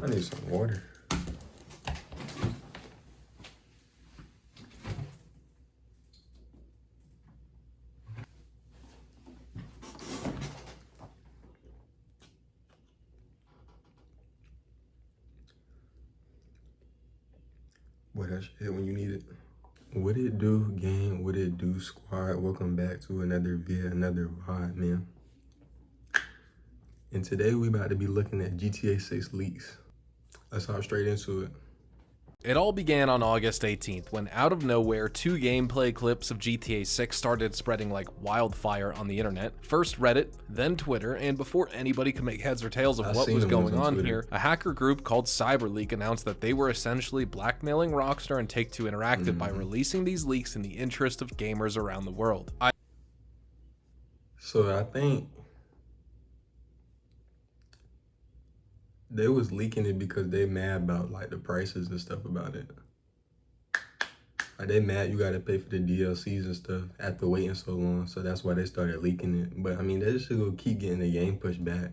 I need some water. Boy, that shit when you need it. What it do, gang? What it do, squad? Welcome back to another vid, another VOD, man. And today we about to be looking at GTA 6 leaks. Let's hop straight into it. It all began on August 18th when out of nowhere 2 gameplay clips of GTA 6 started spreading like wildfire on the internet. First Reddit, then Twitter, and before anybody could make heads or tails of what was going on here, a hacker group called CyberLeak announced that they were essentially blackmailing Rockstar and Take-Two Interactive by releasing these leaks in the interest of gamers around the world. So I think they was leaking it because they mad about like the prices and stuff about it. Like they mad you gotta pay for the DLCs and stuff after waiting so long, so that's why they started leaking it. But I mean, they just should go keep getting the game pushed back.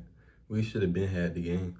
We should have been had the game.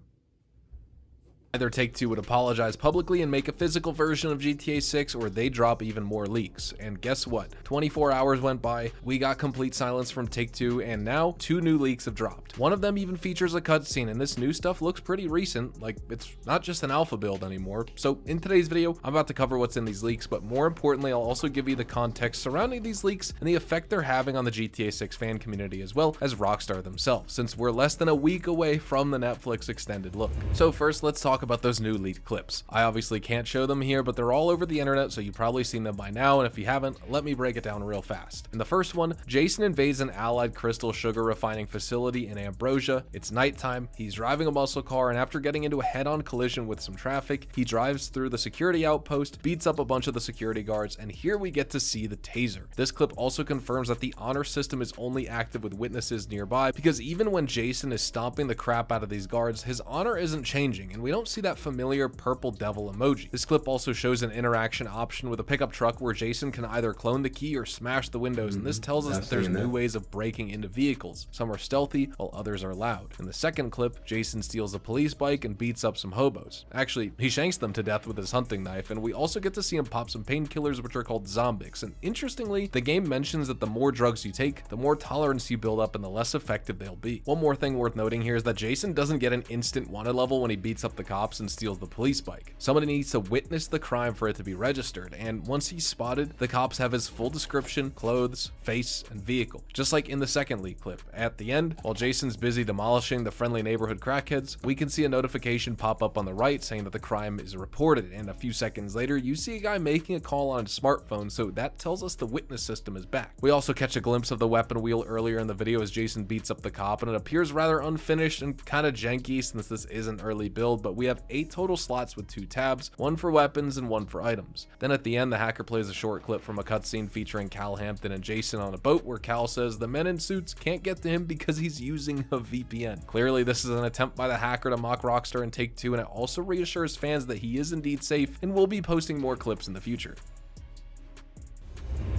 Either Take-Two would apologize publicly and make a physical version of GTA 6, or they drop even more leaks. And guess what? 24 hours went by, we got complete silence from Take-Two, and now 2 new leaks have dropped. One of them even features a cutscene, and this new stuff looks pretty recent, like it's not just an alpha build anymore. So in today's video, I'm about to cover what's in these leaks, but more importantly, I'll also give you the context surrounding these leaks and the effect they're having on the GTA 6 fan community as well as Rockstar themselves, since we're less than a week away from the Netflix extended look. So first, let's talk about those new leaked clips. I obviously can't show them here, but they're all over the internet, so you've probably seen them by now, and if you haven't, let me break it down real fast. In the first one, Jason invades an Allied crystal sugar refining facility in Ambrosia. It's nighttime, he's driving a muscle car, and after getting into a head-on collision with some traffic, he drives through the security outpost, beats up a bunch of the security guards, and here we get to see the taser. This clip also confirms that the honor system is only active with witnesses nearby, because even when Jason is stomping the crap out of these guards, his honor isn't changing, and we don't see that familiar purple devil emoji. This clip also shows an interaction option with a pickup truck where Jason can either clone the key or smash the windows, and this tells us that there's new ways of breaking into vehicles. Some are stealthy while others are loud. In the second clip, Jason steals a police bike and beats up some hobos. Actually, he shanks them to death with his hunting knife, and we also get to see him pop some painkillers which are called zombics. And interestingly, the game mentions that the more drugs you take, the more tolerance you build up and the less effective they'll be. One more thing worth noting here is that Jason doesn't get an instant wanted level when he beats up the cops and steals the police bike. Somebody needs to witness the crime for it to be registered, and once he's spotted, the cops have his full description, clothes, face, and vehicle. Just like in the second leak clip. At the end, while Jason's busy demolishing the friendly neighborhood crackheads, we can see a notification pop up on the right saying that the crime is reported, and a few seconds later, you see a guy making a call on his smartphone, so that tells us the witness system is back. We also catch a glimpse of the weapon wheel earlier in the video as Jason beats up the cop, and it appears rather unfinished and kind of janky since this is an early build, but we have 8 total slots with 2 tabs, one for weapons and one for items. Then at the end, the hacker plays a short clip from a cutscene featuring Cal Hampton and Jason on a boat where Cal says the men in suits can't get to him because he's using a VPN. Clearly, this is an attempt by the hacker to mock Rockstar and Take-Two, and it also reassures fans that he is indeed safe and will be posting more clips in the future.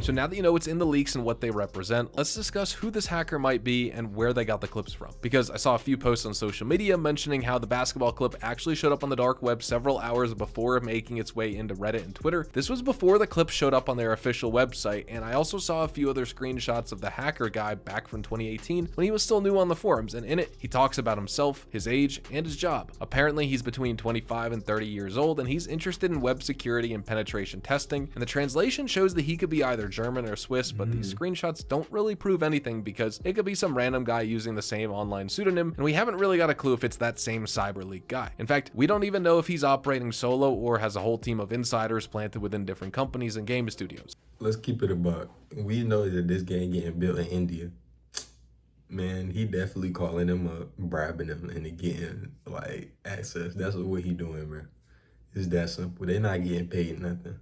So now that you know what's in the leaks and what they represent, let's discuss who this hacker might be and where they got the clips from. Because I saw a few posts on social media mentioning how the basketball clip actually showed up on the dark web several hours before making its way into Reddit and Twitter. This was before the clip showed up on their official website, and I also saw a few other screenshots of the hacker guy back from 2018 when he was still new on the forums, and in it, he talks about himself, his age, and his job. Apparently, he's between 25 and 30 years old, and he's interested in web security and penetration testing, and the translation shows that he could be either German or Swiss, but these screenshots don't really prove anything because it could be some random guy using the same online pseudonym, and we haven't really got a clue if it's that same CyberLeak guy. In fact, we don't even know if he's operating solo or has a whole team of insiders planted within different companies and game studios. Let's keep it a buck. We know that this game getting built in India. Man, he definitely calling them up, bribing them into getting like access. That's what he doing, bro. It's that simple. They're not getting paid nothing.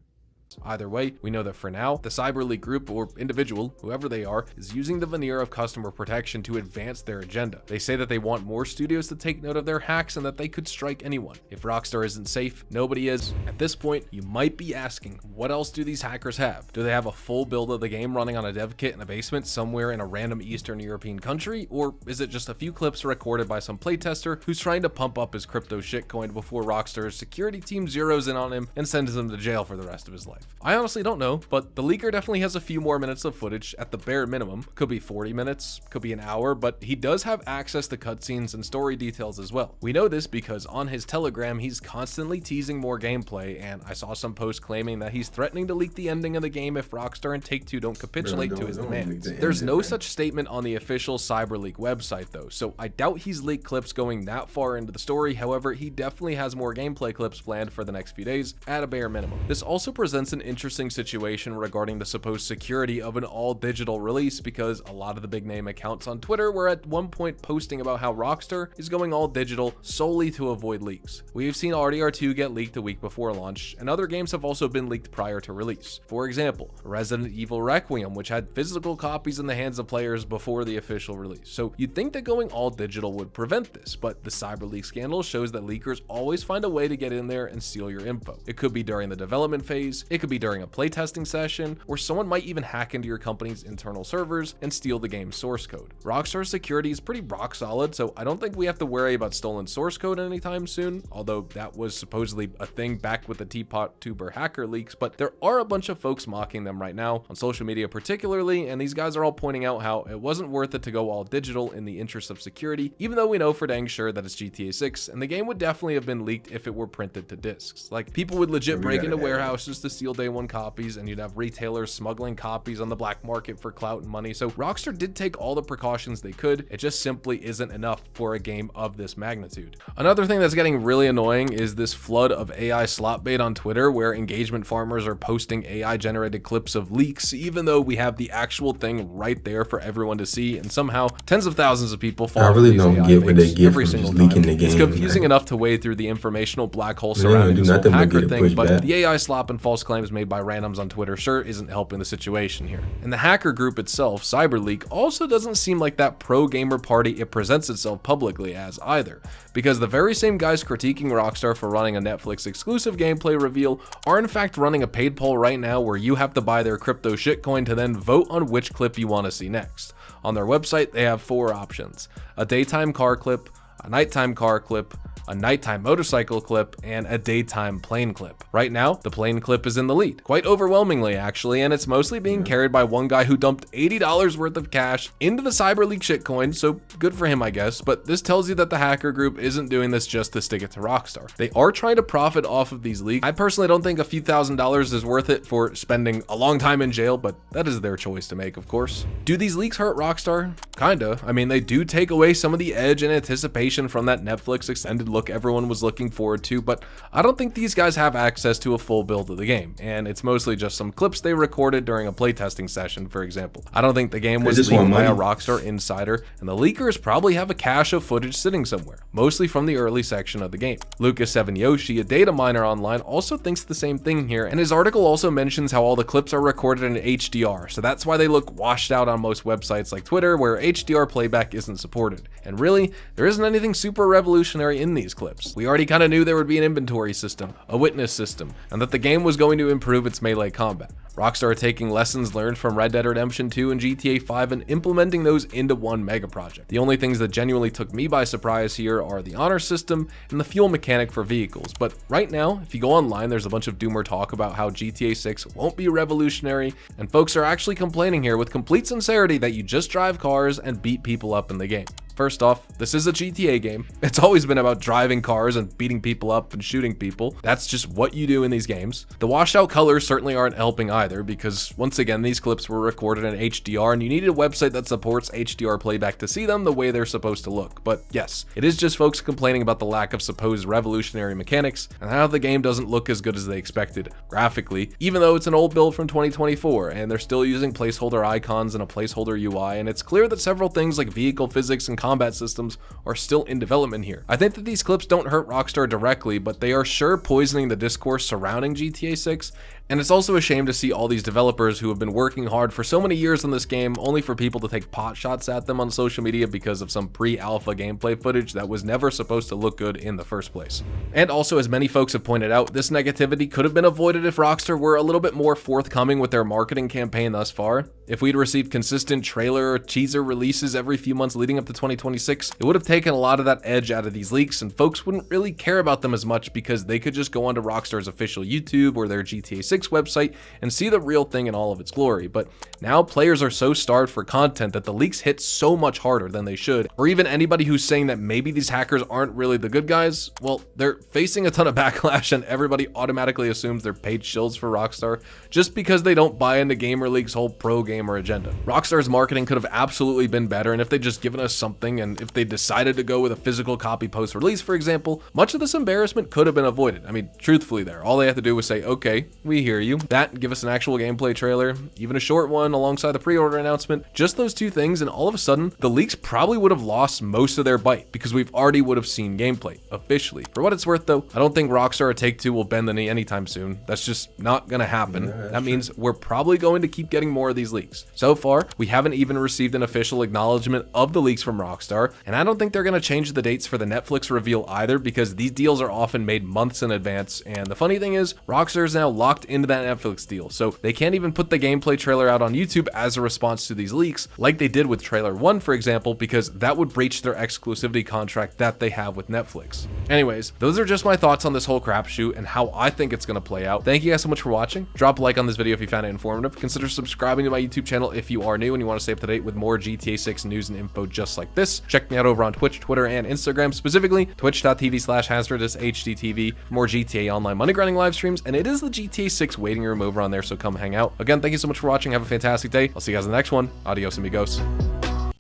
Either way, we know that for now, the CyberLeak group or individual, whoever they are, is using the veneer of customer protection to advance their agenda. They say that they want more studios to take note of their hacks and that they could strike anyone. If Rockstar isn't safe, nobody is. At this point, you might be asking, what else do these hackers have? Do they have a full build of the game running on a dev kit in a basement somewhere in a random Eastern European country? Or is it just a few clips recorded by some playtester who's trying to pump up his crypto shitcoin before Rockstar's security team zeroes in on him and sends him to jail for the rest of his life? I honestly don't know, but the leaker definitely has a few more minutes of footage at the bare minimum. Could be 40 minutes, could be an hour, but he does have access to cutscenes and story details as well. We know this because on his Telegram, he's constantly teasing more gameplay, and I saw some posts claiming that he's threatening to leak the ending of the game if Rockstar and Take-Two don't capitulate to his demands. There's no such statement on the official CyberLeak website though, so I doubt he's leaked clips going that far into the story. However, he definitely has more gameplay clips planned for the next few days at a bare minimum. This also presents an interesting situation regarding the supposed security of an all-digital release, because a lot of the big name accounts on Twitter were at one point posting about how Rockstar is going all digital solely to avoid leaks. We've seen RDR2 get leaked a week before launch, and other games have also been leaked prior to release. For example, Resident Evil Requiem, which had physical copies in the hands of players before the official release. So you'd think that going all digital would prevent this, but the CyberLeak scandal shows that leakers always find a way to get in there and steal your info. It could be during the development phase, it could be during a playtesting session, or someone might even hack into your company's internal servers and steal the game's source code. Rockstar's security is pretty rock solid, so I don't think we have to worry about stolen source code anytime soon, although that was supposedly a thing back with the Teapot Tuber hacker leaks. But there are a bunch of folks mocking them right now on social media particularly, and these guys are all pointing out how it wasn't worth it to go all digital in the interest of security, even though we know for dang sure that it's GTA 6 and the game would definitely have been leaked if it were printed to discs. Like, people would legit break into warehouses to steal day one copies, and you'd have retailers smuggling copies on the black market for clout and money. So Rockstar did take all the precautions they could. It just simply isn't enough for a game of this magnitude. Another thing that's getting really annoying is this flood of AI slot bait on Twitter, where engagement farmers are posting AI generated clips of leaks, even though we have the actual thing right there for everyone to see, and somehow tens of thousands of people fall for these AI fakes every single time. The game, it's confusing enough to wade through the informational black hole surrounding this whole hacker thing, but the AI slop and false claims made by randoms on Twitter sure isn't helping the situation here. And the hacker group itself, CyberLeak, also doesn't seem like that pro-gamer party it presents itself publicly as either, because the very same guys critiquing Rockstar for running a Netflix exclusive gameplay reveal are in fact running a paid poll right now where you have to buy their crypto shitcoin to then vote on which clip you want to see next. On their website, they have 4 options: a daytime car clip, a nighttime car clip, a nighttime motorcycle clip, and a daytime plane clip. Right now, the plane clip is in the lead, quite overwhelmingly actually, and it's mostly being carried by one guy who dumped $80 worth of cash into the CyberLeak shitcoin, so good for him I guess, but this tells you that the hacker group isn't doing this just to stick it to Rockstar. They are trying to profit off of these leaks. I personally don't think a few $1,000s is worth it for spending a long time in jail, but that is their choice to make, of course. Do these leaks hurt Rockstar? Kinda. I mean, they do take away some of the edge and anticipation from that Netflix extended look everyone was looking forward to, but I don't think these guys have access to a full build of the game, and it's mostly just some clips they recorded during a playtesting session, for example. I don't think the game was leaked by a Rockstar insider, and the leakers probably have a cache of footage sitting somewhere, mostly from the early section of the game. Lucas7 Yoshi, a data miner online, also thinks the same thing here, and his article also mentions how all the clips are recorded in HDR, so that's why they look washed out on most websites like Twitter, where HDR playback isn't supported. And really, there isn't anything super revolutionary in these clips. We already kind of knew there would be an inventory system, a witness system, and that the game was going to improve its melee combat. Rockstar are taking lessons learned from Red Dead Redemption 2 and GTA 5 and implementing those into one mega project. The only things that genuinely took me by surprise here are the honor system and the fuel mechanic for vehicles, but right now, if you go online, there's a bunch of doomer talk about how GTA 6 won't be revolutionary, and folks are actually complaining here with complete sincerity that you just drive cars and beat people up in the game. First off, this is a GTA game. It's always been about driving cars and beating people up and shooting people. That's just what you do in these games. The washed out colors certainly aren't helping either, because once again, these clips were recorded in HDR and you needed a website that supports HDR playback to see them the way they're supposed to look. But yes, it is just folks complaining about the lack of supposed revolutionary mechanics and how the game doesn't look as good as they expected graphically, even though it's an old build from 2024 and they're still using placeholder icons and a placeholder UI, and it's clear that several things like vehicle physics and combat systems are still in development here. I think that these clips don't hurt Rockstar directly, but they are sure poisoning the discourse surrounding GTA 6, And it's also a shame to see all these developers who have been working hard for so many years on this game only for people to take pot shots at them on social media because of some pre-alpha gameplay footage that was never supposed to look good in the first place. And also, as many folks have pointed out, this negativity could have been avoided if Rockstar were a little bit more forthcoming with their marketing campaign thus far. If we'd received consistent trailer or teaser releases every few months leading up to 2026, it would have taken a lot of that edge out of these leaks, and folks wouldn't really care about them as much because they could just go onto Rockstar's official YouTube or their GTA 6 website and see the real thing in all of its glory. But now players are so starved for content that the leaks hit so much harder than they should, or even anybody who's saying that maybe these hackers aren't really the good guys, well, they're facing a ton of backlash and everybody automatically assumes they're paid shills for Rockstar just because they don't buy into GamerLeak's whole pro-gamer agenda. Rockstar's marketing could have absolutely been better, and if they'd just given us something, and if they decided to go with a physical copy post-release, for example, much of this embarrassment could have been avoided. I mean, truthfully there, all they have to do was say, okay, we hear you. That, give us an actual gameplay trailer, even a short one alongside the pre-order announcement, just those two things, and all of a sudden, the leaks probably would have lost most of their bite because we've already would have seen gameplay, officially. For what it's worth though, I don't think Rockstar or Take-Two will bend the knee anytime soon. That's just not gonna happen. That means we're probably going to keep getting more of these leaks. So far, we haven't even received an official acknowledgement of the leaks from Rockstar, and I don't think they're gonna change the dates for the Netflix reveal either because these deals are often made months in advance, and the funny thing is, Rockstar is now locked into that Netflix deal, so they can't even put the gameplay trailer out on YouTube as a response to these leaks, like they did with trailer 1, for example, because that would breach their exclusivity contract that they have with Netflix. Anyways, those are just my thoughts on this whole crapshoot and how I think it's gonna play out. Thank you guys so much for watching. Drop a like on this video if you found it informative. Consider subscribing to my YouTube channel if you are new and you want to stay up to date with more GTA 6 news and info just like this. Check me out over on Twitch, Twitter, and Instagram, specifically twitch.tv/HazardusHDTV for more GTA Online money grinding live streams, and it is the GTA 6 waiting room over on there, so come hang out. Again, thank you so much for watching. Have a fantastic day. I'll see you guys in the next one. Adios, amigos.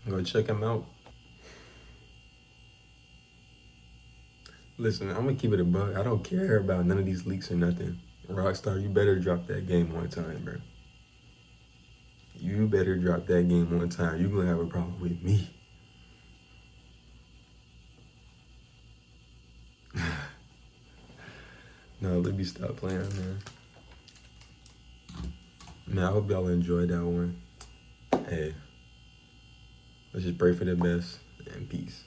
Go check him out. Listen, I'm gonna keep it a buck. I don't care about none of these leaks or nothing. Rockstar, you better drop that game one time, bro. You better drop that game one time. You're gonna have a problem with me. No, let me stop playing, man. Man, I hope y'all enjoyed that one. Hey, let's just pray for the best and peace.